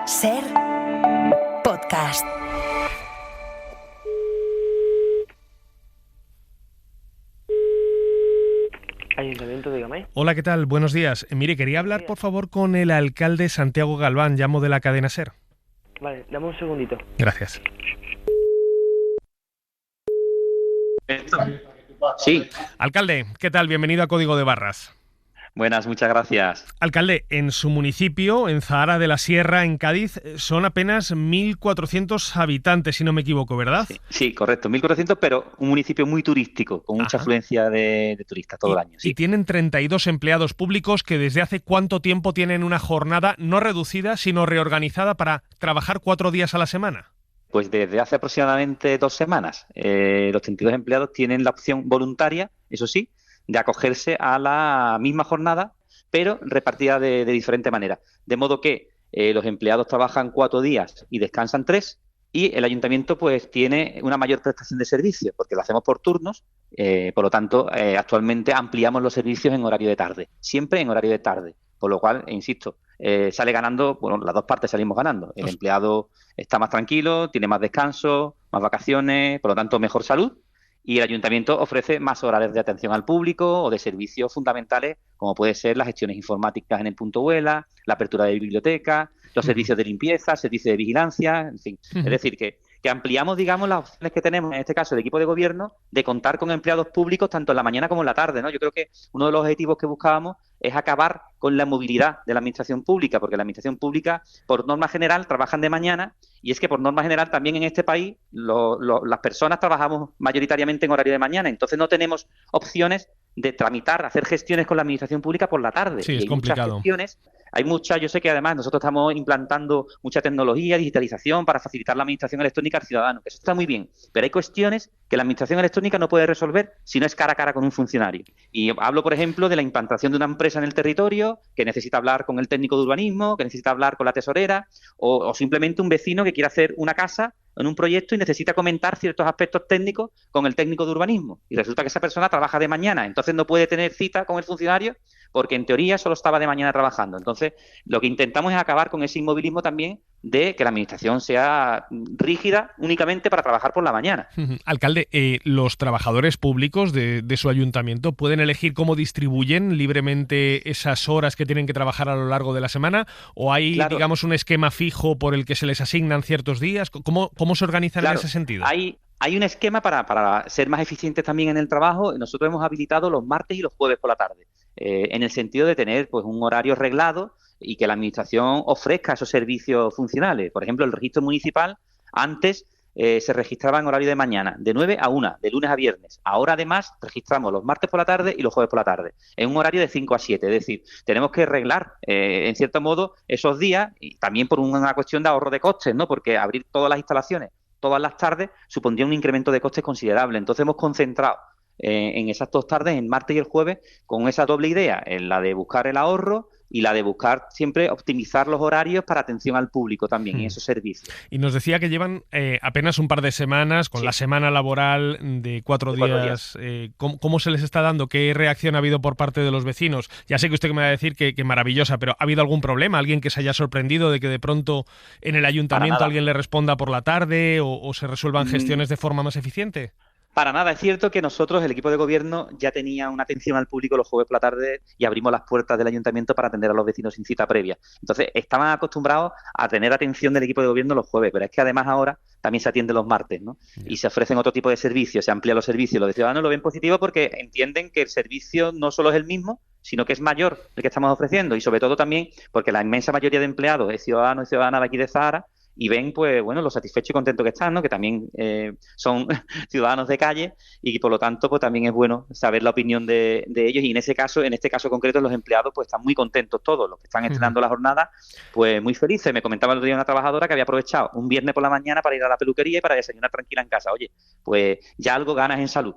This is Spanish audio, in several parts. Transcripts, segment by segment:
Ser podcast. Ayuntamiento, dígame. Hola, ¿qué tal? Buenos días. Mire, quería hablar, por favor, con el alcalde Santiago Galván. Llamo de la cadena SER. Vale, dame un segundito. Gracias. Sí. Alcalde, ¿qué tal? Bienvenido a Código de Barras. Buenas, muchas gracias. Alcalde, en su municipio, en Zahara de la Sierra, en Cádiz, son apenas 1.400 habitantes, si no me equivoco, ¿verdad? Sí, correcto. 1.400, pero un municipio muy turístico, con mucha afluencia de turistas todo el año. Sí. Y tienen 32 empleados públicos que desde hace cuánto tiempo tienen una jornada no reducida, sino reorganizada para trabajar 4 días a la semana. Pues desde hace aproximadamente 2 semanas. Los 32 empleados tienen la opción voluntaria, eso sí, de acogerse a la misma jornada, pero repartida de diferente manera. De modo que los empleados trabajan 4 días y descansan 3, y el ayuntamiento pues tiene una mayor prestación de servicio, porque lo hacemos por turnos. Por lo tanto, actualmente ampliamos los servicios en horario de tarde, siempre en horario de tarde, por lo cual, insisto, sale ganando, bueno, las dos partes salimos ganando. El empleado está más tranquilo, tiene más descanso, más vacaciones, por lo tanto, mejor salud. Y el ayuntamiento ofrece más horarios de atención al público o de servicios fundamentales, como puede ser las gestiones informáticas en el punto Vuela, la apertura de biblioteca, los servicios de limpieza, servicios de vigilancia, en fin. Es decir, que ampliamos, digamos, las opciones que tenemos, en este caso el equipo de gobierno, de contar con empleados públicos tanto en la mañana como en la tarde, ¿no? Yo creo que uno de los objetivos que buscábamos es acabar con la movilidad de la administración pública, porque la administración pública, por norma general, trabajan de mañana, y es que por norma general también en este país las personas trabajamos mayoritariamente en horario de mañana, entonces no tenemos opciones de tramitar, hacer gestiones con la administración pública por la tarde. Sí, y es complicado. Hay muchas, yo sé que además nosotros estamos implantando mucha tecnología, digitalización para facilitar la administración electrónica al ciudadano, que eso está muy bien, pero hay cuestiones que la administración electrónica no puede resolver si no es cara a cara con un funcionario. Y hablo, por ejemplo, de la implantación de una empresa en el territorio que necesita hablar con el técnico de urbanismo, que necesita hablar con la tesorera, o simplemente un vecino que quiere hacer una casa en un proyecto y necesita comentar ciertos aspectos técnicos con el técnico de urbanismo. Y resulta que esa persona trabaja de mañana, entonces no puede tener cita con el funcionario porque en teoría solo estaba de mañana trabajando. Entonces, lo que intentamos es acabar con ese inmovilismo también de que la administración sea rígida únicamente para trabajar por la mañana. Alcalde, ¿los trabajadores públicos de su ayuntamiento pueden elegir cómo distribuyen libremente esas horas que tienen que trabajar a lo largo de la semana? ¿O hay, digamos, un esquema fijo por el que se les asignan ciertos días? ¿Cómo se organizan en ese sentido? Hay un esquema para ser más eficientes también en el trabajo. Nosotros hemos habilitado los martes y los jueves por la tarde, en el sentido de tener pues un horario reglado y que la administración ofrezca esos servicios funcionales. Por ejemplo, el registro municipal antes se registraba en horario de mañana, de 9 a 1, de lunes a viernes. Ahora, además, registramos los martes por la tarde y los jueves por la tarde, en un horario de 5 a 7. Es decir, tenemos que arreglar, en cierto modo, esos días, y también por una cuestión de ahorro de costes, ¿no? Porque abrir todas las instalaciones todas las tardes supondría un incremento de costes considerable. Entonces hemos concentrado en esas 2 tardes, el martes y el jueves, con esa doble idea, en la de buscar el ahorro y la de buscar siempre optimizar los horarios para atención al público también en esos servicios. Y nos decía que llevan apenas un par de semanas con la semana laboral de 4 días. ¿Cómo se les está dando? ¿Qué reacción ha habido por parte de los vecinos? Ya sé que usted me va a decir que maravillosa, pero ¿ha habido algún problema? ¿Alguien que se haya sorprendido de que de pronto en el ayuntamiento alguien le responda por la tarde o se resuelvan gestiones de forma más eficiente? Para nada, es cierto que nosotros, el equipo de gobierno, ya tenía una atención al público los jueves por la tarde y abrimos las puertas del ayuntamiento para atender a los vecinos sin cita previa. Entonces, estaban acostumbrados a tener atención del equipo de gobierno los jueves, pero es que además ahora también se atiende los martes, ¿no? Y se ofrecen otro tipo de servicios, se amplían los servicios. Los ciudadanos lo ven positivo porque entienden que el servicio no solo es el mismo, sino que es mayor el que estamos ofreciendo, y sobre todo también porque la inmensa mayoría de empleados es ciudadanos y ciudadanas de aquí de Zahara, y ven, pues bueno, lo satisfechos y contentos que están, ¿no? Que también son ciudadanos de calle, y por lo tanto, pues también es bueno saber la opinión de ellos. Y en este caso concreto, los empleados pues están muy contentos todos, los que están estrenando la jornada, pues muy felices. Me comentaba el otro día una trabajadora que había aprovechado un viernes por la mañana para ir a la peluquería y para desayunar tranquila en casa. Oye, pues ya algo ganas en salud.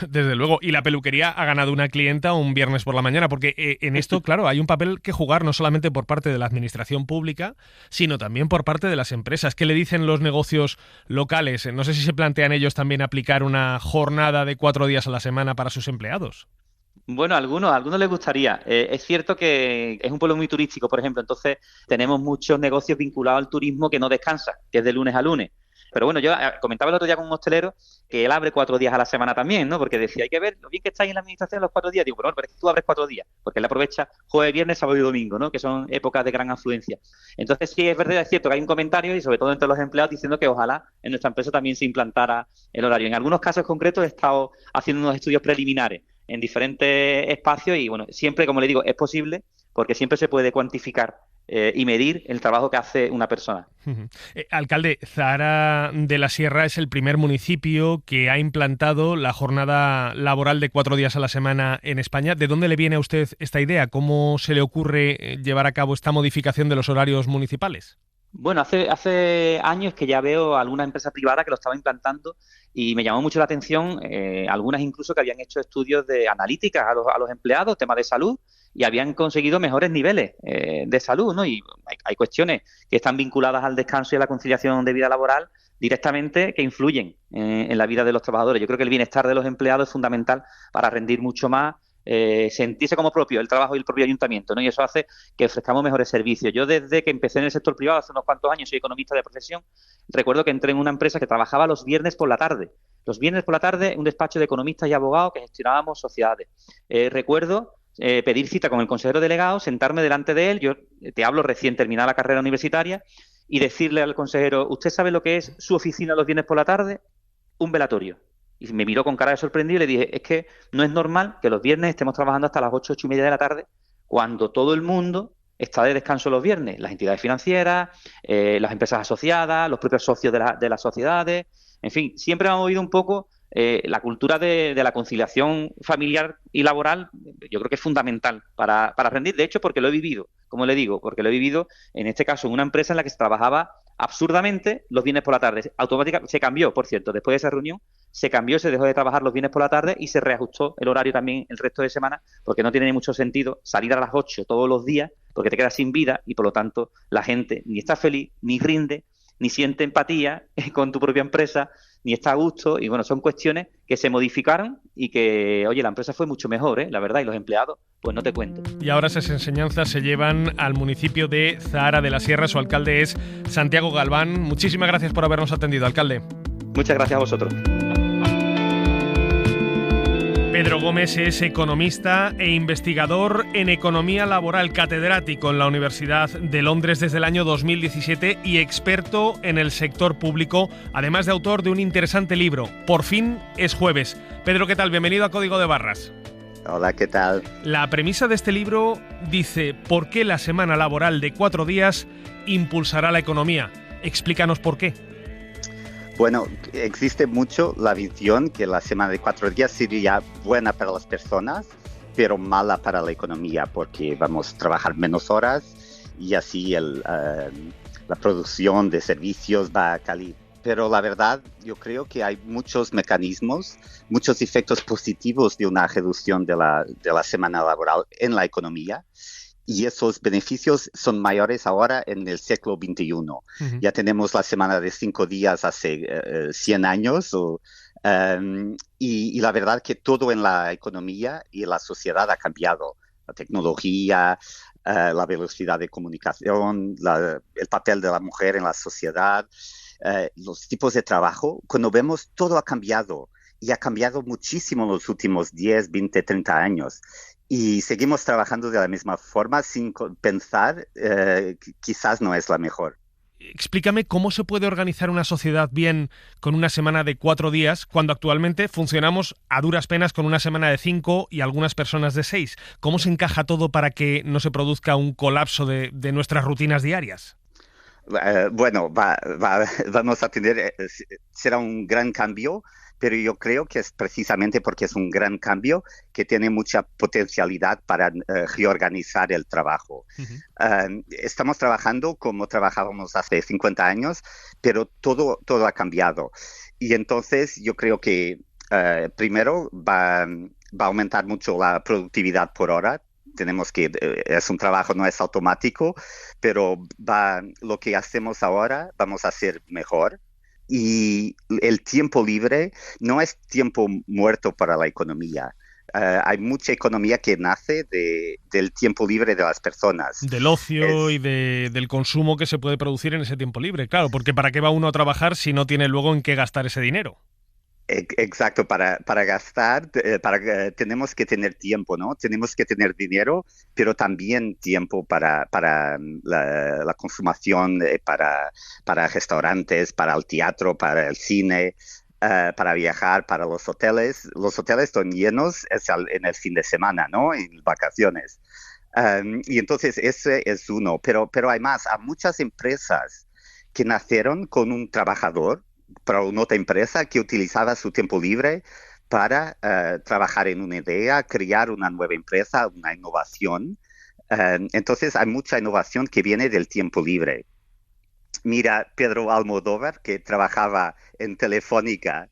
Desde luego. Y la peluquería ha ganado una clienta un viernes por la mañana, porque en esto, claro, hay un papel que jugar no solamente por parte de la administración pública, sino también por parte de las empresas. ¿Qué le dicen los negocios locales? No sé si se plantean ellos también aplicar una jornada de 4 días a la semana para sus empleados. Bueno, a algunos les gustaría. Es cierto que es un pueblo muy turístico, por ejemplo, entonces tenemos muchos negocios vinculados al turismo que no descansan, que es de lunes a lunes. Pero bueno, yo comentaba el otro día con un hostelero que él abre 4 días a la semana también, ¿no? Porque decía, hay que ver lo bien que estáis en la administración los 4 días. Digo, bueno, pero es que tú abres 4 días, porque él aprovecha jueves, viernes, sábado y domingo, ¿no? Que son épocas de gran afluencia. Entonces sí, es verdad, es cierto que hay un comentario, y sobre todo entre los empleados, diciendo que ojalá en nuestra empresa también se implantara el horario. En algunos casos concretos he estado haciendo unos estudios preliminares en diferentes espacios y, bueno, siempre, como le digo, es posible porque siempre se puede cuantificar y medir el trabajo que hace una persona. Alcalde, Zahara de la Sierra es el primer municipio que ha implantado la jornada laboral de 4 días a la semana en España. ¿De dónde le viene a usted esta idea? ¿Cómo se le ocurre llevar a cabo esta modificación de los horarios municipales? Bueno, hace años que ya veo alguna empresa privada que lo estaba implantando y me llamó mucho la atención, algunas incluso que habían hecho estudios de analíticas a los empleados, temas de salud, y habían conseguido mejores niveles de salud, ¿no? Y hay cuestiones que están vinculadas al descanso y a la conciliación de vida laboral directamente que influyen en la vida de los trabajadores. Yo creo que el bienestar de los empleados es fundamental para rendir mucho más, sentirse como propio el trabajo y el propio ayuntamiento, ¿no? Y eso hace que ofrezcamos mejores servicios. Yo desde que empecé en el sector privado hace unos cuantos años, soy economista de profesión, recuerdo que entré en una empresa que trabajaba los viernes por la tarde. Los viernes por la tarde, un despacho de economistas y abogados que gestionábamos sociedades. Recuerdo pedir cita con el consejero delegado, sentarme delante de él, yo te hablo recién terminada la carrera universitaria, y decirle al consejero, ¿usted sabe lo que es su oficina los viernes por la tarde? Un velatorio. Y me miró con cara de sorprendido y le dije, es que no es normal que los viernes estemos trabajando hasta las 8, 8:30 de la tarde, cuando todo el mundo está de descanso los viernes. Las entidades financieras, las empresas asociadas, los propios socios de las sociedades. En fin, siempre hemos oído un poco la cultura de la conciliación familiar y laboral. Yo creo que es fundamental para rendir. De hecho, porque lo he vivido, como le digo, porque lo he vivido en este caso en una empresa en la que se trabajaba absurdamente los viernes por la tarde. Automáticamente se cambió, por cierto, después de esa reunión se cambió, se dejó de trabajar los viernes por la tarde y se reajustó el horario también el resto de semana, porque no tiene ni mucho sentido salir a las 8 todos los días, porque te quedas sin vida y por lo tanto la gente ni está feliz, ni rinde, ni siente empatía con tu propia empresa, ni está a gusto. Y bueno, son cuestiones que se modificaron y que, oye, la empresa fue mucho mejor, la verdad, y los empleados, pues no te cuento. Y ahora esas enseñanzas se llevan al municipio de Zahara de la Sierra. Su alcalde es Santiago Galván. Muchísimas gracias por habernos atendido, alcalde. Muchas gracias a vosotros. Pedro Gómez es economista e investigador en economía laboral, catedrático en la Universidad de Londres desde el año 2017 y experto en el sector público, además de autor de un interesante libro, Por fin es jueves. Pedro, ¿qué tal? Bienvenido a Código de Barras. Hola, ¿qué tal? La premisa de este libro dice ¿por qué la semana laboral de 4 días impulsará la economía? Explícanos por qué. Bueno, existe mucho la visión que la semana de 4 días sería buena para las personas, pero mala para la economía, porque vamos a trabajar menos horas y así la producción de servicios va a caer. Pero la verdad, yo creo que hay muchos mecanismos, muchos efectos positivos de una reducción de la semana laboral en la economía. Y esos beneficios son mayores ahora en el siglo XXI. Uh-huh. Ya tenemos la semana de 5 días hace 100 años. Y la verdad que todo en la economía y en la sociedad ha cambiado. La tecnología, la velocidad de comunicación, el papel de la mujer en la sociedad, los tipos de trabajo. Cuando vemos, todo ha cambiado. Y ha cambiado muchísimo en los últimos 10, 20, 30 años. Y seguimos trabajando de la misma forma sin pensar, quizás no es la mejor. Explícame cómo se puede organizar una sociedad bien con una semana de 4 días cuando actualmente funcionamos a duras penas con una semana de 5 y algunas personas de 6. ¿Cómo se encaja todo para que no se produzca un colapso de nuestras rutinas diarias? Bueno, vamos a tener, será un gran cambio, pero yo creo que es precisamente porque es un gran cambio que tiene mucha potencialidad para reorganizar el trabajo. Uh-huh. Estamos trabajando como trabajábamos hace 50 años, pero todo ha cambiado. Y entonces yo creo que primero va a aumentar mucho la productividad por hora. Tenemos que, es un trabajo, no es automático, pero lo que hacemos ahora vamos a hacer mejor. Y el tiempo libre no es tiempo muerto para la economía. Hay mucha economía que nace del tiempo libre de las personas. Del ocio y del consumo que se puede producir en ese tiempo libre, claro, porque ¿para qué va uno a trabajar si no tiene luego en qué gastar ese dinero? Exacto, para gastar, tenemos que tener tiempo, ¿no? Tenemos que tener dinero, pero también tiempo para la consumación, para restaurantes, para el teatro, para el cine, para viajar, para los hoteles. Los hoteles están llenos en el fin de semana, ¿no? En vacaciones. Y entonces ese es uno, pero hay más. Hay muchas empresas que nacieron con un trabajador para una otra empresa que utilizaba su tiempo libre para trabajar en una idea, crear una nueva empresa, una innovación. Entonces hay mucha innovación que viene del tiempo libre. Mira, Pedro Almodóvar, que trabajaba en Telefónica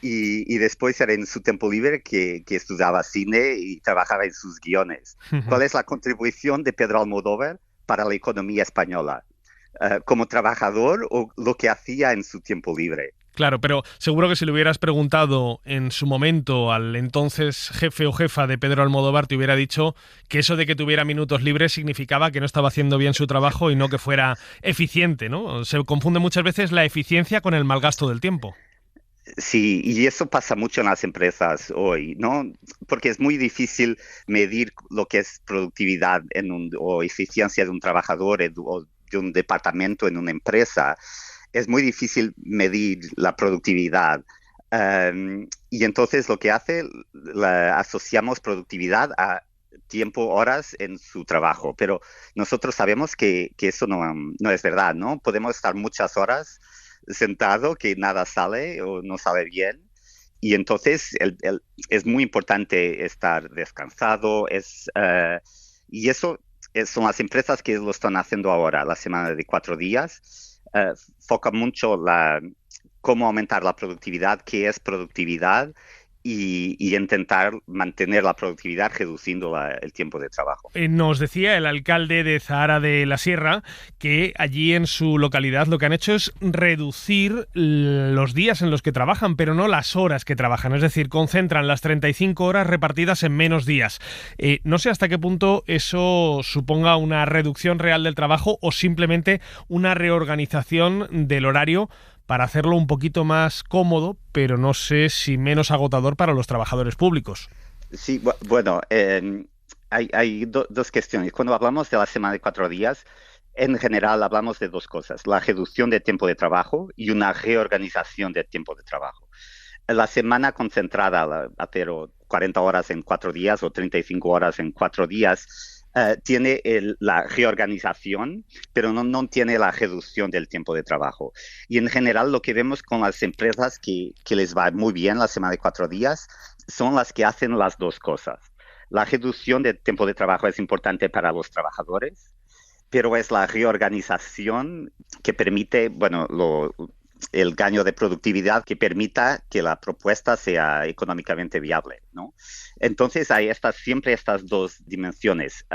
y después era en su tiempo libre que estudiaba cine y trabajaba en sus guiones. ¿Cuál es la contribución de Pedro Almodóvar para la economía española? Como trabajador o lo que hacía en su tiempo libre. Claro, pero seguro que si le hubieras preguntado en su momento al entonces jefe o jefa de Pedro Almodóvar, te hubiera dicho que eso de que tuviera minutos libres significaba que no estaba haciendo bien su trabajo y no que fuera eficiente, ¿no? Se confunde muchas veces la eficiencia con el mal gasto del tiempo. Sí, y eso pasa mucho en las empresas hoy, ¿no? Porque es muy difícil medir lo que es productividad o eficiencia de un trabajador o de un departamento en una empresa. Es muy difícil medir la productividad. Y entonces lo que asociamos productividad a tiempo, horas en su trabajo. Pero nosotros sabemos que eso no es verdad, ¿no? Podemos estar muchas horas sentado, que nada sale o no sale bien. Y entonces es muy importante estar descansado. Y eso son las empresas que lo están haciendo ahora, la semana de 4 días. Foca mucho cómo aumentar la productividad, qué es productividad y intentar mantener la productividad reduciendo el tiempo de trabajo. Nos decía el alcalde de Zahara de la Sierra que allí en su localidad lo que han hecho es reducir los días en los que trabajan, pero no las horas que trabajan. Es decir, concentran las 35 horas repartidas en menos días. No sé hasta qué punto eso suponga una reducción real del trabajo o simplemente una reorganización del horario para hacerlo un poquito más cómodo, pero no sé si menos agotador para los trabajadores públicos. Sí, bueno, hay dos cuestiones. Cuando hablamos de la semana de 4 días, en general hablamos de dos cosas: la reducción de tiempo de trabajo y una reorganización del tiempo de trabajo. La semana concentrada, hacer 40 horas en 4 días o 35 horas en 4 días, tiene la reorganización, pero no tiene la reducción del tiempo de trabajo. Y en general lo que vemos con las empresas que les va muy bien la semana de 4 días son las que hacen las dos cosas. La reducción del tiempo de trabajo es importante para los trabajadores, pero es la reorganización que permite, el gaño de productividad que permita que la propuesta sea económicamente viable, ¿no? Entonces hay siempre estas dos dimensiones.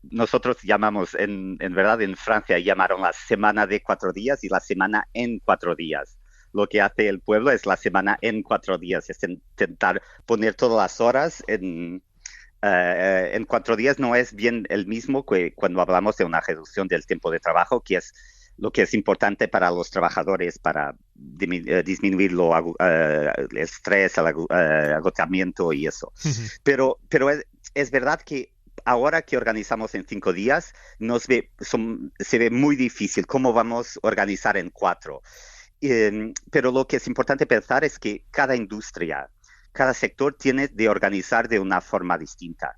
Nosotros llamamos, en verdad en Francia llamaron la semana de 4 días y la semana en 4 días. Lo que hace el pueblo es la semana en 4 días, es intentar poner todas las horas en 4 días. No es bien el mismo que cuando hablamos de una reducción del tiempo de trabajo, que es lo que es importante para los trabajadores para disminuir el estrés, el agotamiento y eso. Pero es verdad que ahora que organizamos en 5 días, se ve muy difícil cómo vamos a organizar en 4. Pero lo que es importante pensar es que cada industria, cada sector tiene de organizar de una forma distinta.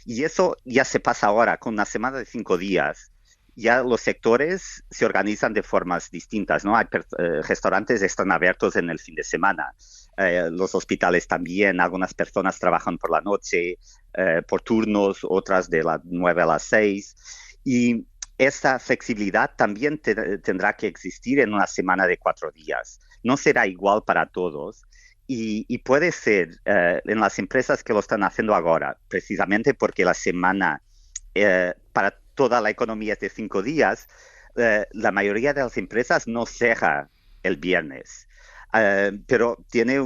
Y eso ya se pasa ahora con una semana de 5 días. Ya los sectores se organizan de formas distintas, ¿no? Hay restaurantes están abiertos en el fin de semana, los hospitales también, algunas personas trabajan por la noche, por turnos, otras de las 9 a las 6. Y esa flexibilidad también tendrá que existir en una semana de 4 días. No será igual para todos. Y puede ser en las empresas que lo están haciendo ahora, precisamente porque la semana para toda la economía es de 5 días, la mayoría de las empresas no cierra el viernes. Pero tiene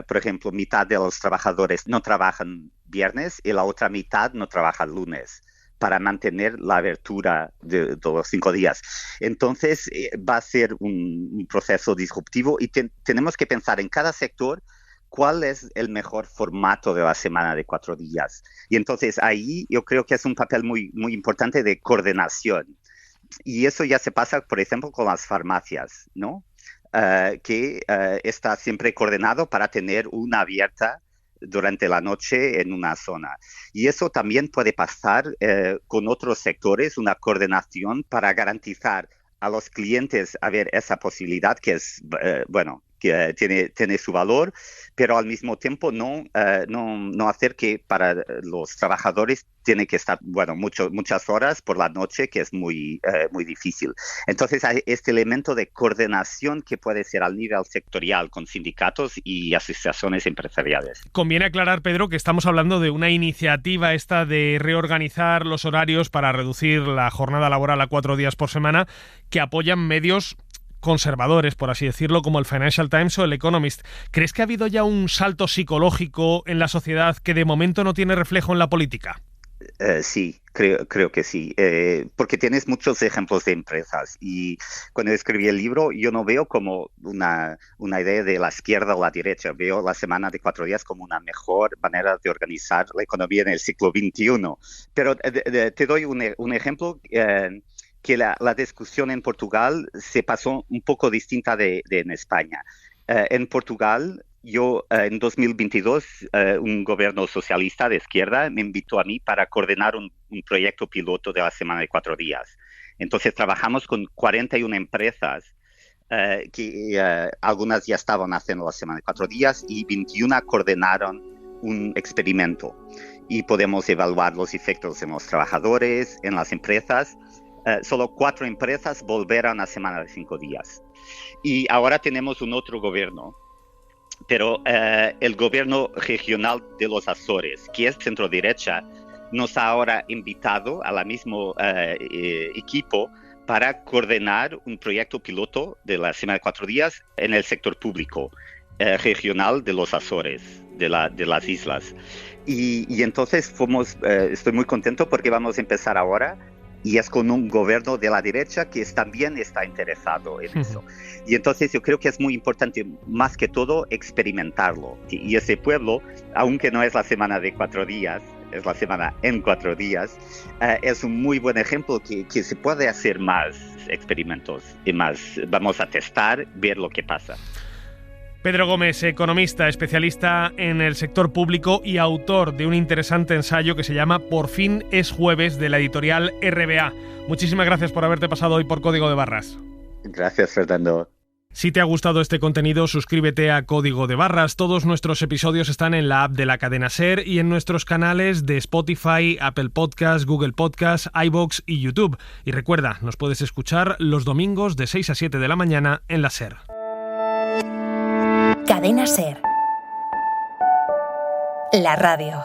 por ejemplo, mitad de los trabajadores no trabajan viernes y la otra mitad no trabaja lunes, para mantener la abertura de los 5 días. Entonces, va a ser un proceso disruptivo y tenemos que pensar en cada sector cuál es el mejor formato de la semana de 4 días. Y entonces ahí yo creo que es un papel muy, muy importante de coordinación. Y eso ya se pasa, por ejemplo, con las farmacias, ¿no? Que está siempre coordinado para tener una abierta durante la noche en una zona. Y eso también puede pasar con otros sectores, una coordinación para garantizar a los clientes esa posibilidad que es, que tiene su valor, pero al mismo tiempo no hacer que para los trabajadores tiene que estar, muchas horas por la noche, que es muy difícil. Entonces hay este elemento de coordinación que puede ser al nivel sectorial con sindicatos y asociaciones empresariales. Conviene aclarar, Pedro, que estamos hablando de una iniciativa esta de reorganizar los horarios para reducir la jornada laboral a 4 días por semana, que apoyan medios conservadores, por así decirlo, como el Financial Times o el Economist. ¿Crees que ha habido ya un salto psicológico en la sociedad que de momento no tiene reflejo en la política? Sí, creo que sí, porque tienes muchos ejemplos de empresas y cuando escribí el libro yo no veo como una idea de la izquierda o la derecha, veo la semana de 4 días como una mejor manera de organizar la economía en el siglo XXI. Pero te doy un ejemplo que la discusión en Portugal se pasó un poco distinta de en España. En Portugal, en 2022, un gobierno socialista de izquierda me invitó a mí para coordinar un proyecto piloto de la semana de 4 días. Entonces trabajamos con 41 empresas, que algunas ya estaban haciendo la semana de 4 días y 21 coordinaron un experimento. Y podemos evaluar los efectos en los trabajadores, en las empresas. Solo 4 empresas volvieron a semana de 5 días. Y ahora tenemos un otro gobierno, pero el gobierno regional de los Azores, que es centro-derecha, nos ha ahora invitado al mismo equipo para coordinar un proyecto piloto de la semana de 4 días en el sector público regional de los Azores, de las islas. Y entonces estoy muy contento porque vamos a empezar ahora. Y es con un gobierno de la derecha que también está interesado en eso. Y entonces yo creo que es muy importante, más que todo, experimentarlo. Y ese pueblo, aunque no es la semana de 4 días, es la semana en 4 días, es un muy buen ejemplo que se puede hacer más experimentos y más. Vamos a testar, ver lo que pasa. Pedro Gómez, economista, especialista en el sector público y autor de un interesante ensayo que se llama Por fin es jueves, de la editorial RBA. Muchísimas gracias por haberte pasado hoy por Código de Barras. Gracias, Fernando. Si te ha gustado este contenido, suscríbete a Código de Barras. Todos nuestros episodios están en la app de la cadena SER y en nuestros canales de Spotify, Apple Podcasts, Google Podcasts, iVoox y YouTube. Y recuerda, nos puedes escuchar los domingos de 6 a 7 de la mañana en la SER. Cadena SER. La radio.